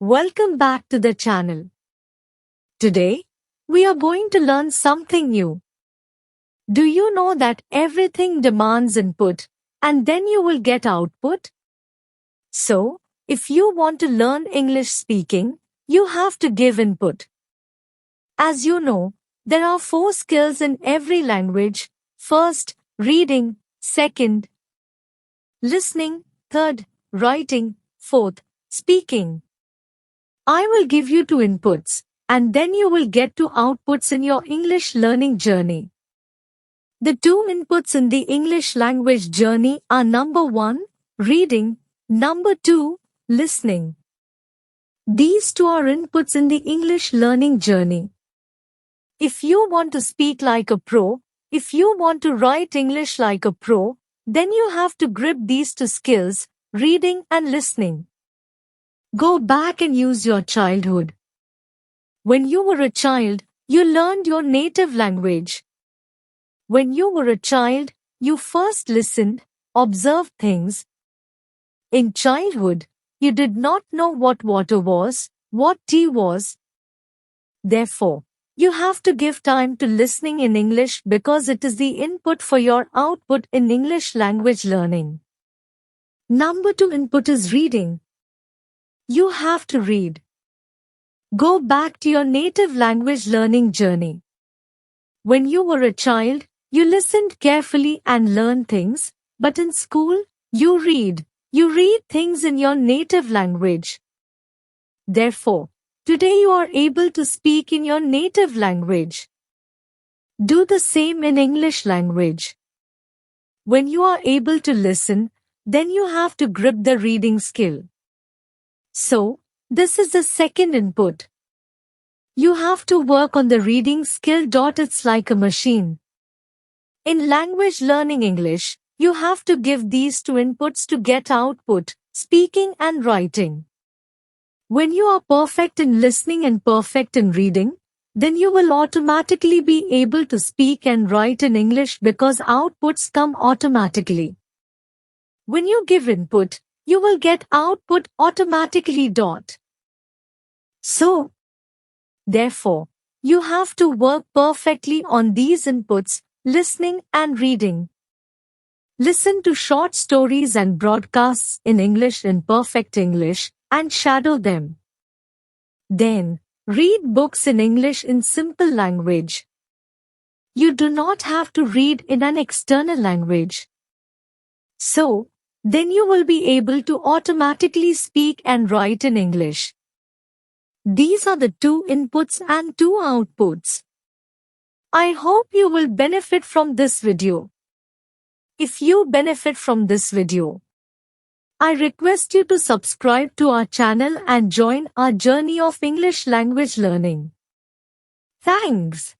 Welcome back to the channel. Today, we are going to learn something new. Do you know that everything demands input, and then you will get output? So, if you want to learn English speaking, you have to give input. As you know, there are 4 skills in every language. First, reading. Second, listening. Third, writing. Fourth, speaking. I will give you 2 inputs, and then you will get 2 outputs in your English learning journey. The 2 inputs in the English language journey are number 1, reading, number 2, listening. These 2 are inputs in the English learning journey. If you want to speak like a pro, if you want to write English like a pro, then you have to grip these 2 skills, reading and listening. Go back and use your childhood. When you were a child, you learned your native language. When you were a child, you first listened, observed things. In childhood, you did not know what water was, what tea was. Therefore, you have to give time to listening in English because it is the input for your output in English language learning. Number 2 input is reading. You have to read. Go back to your native language learning journey. When you were a child, you listened carefully and learned things, but in school, you read. You read things in your native language. Therefore, today you are able to speak in your native language. Do the same in English language. When you are able to listen, then you have to grip the reading skill. So, this is the second input. You have to work on the reading skill. It's like a machine. In language learning English, you have to give these 2 inputs to get output, speaking and writing. When you are perfect in listening and perfect in reading, then you will automatically be able to speak and write in English because outputs come automatically. When you give input, you will get output automatically. So, therefore, you have to work perfectly on these inputs, listening and reading. Listen to short stories and broadcasts in English in perfect English and shadow them. Then, read books in English in simple language. You do not have to read in an external language. So, then you will be able to automatically speak and write in English. These are the 2 inputs and 2 outputs. I hope you will benefit from this video. If you benefit from this video, I request you to subscribe to our channel and join our journey of English language learning. Thanks.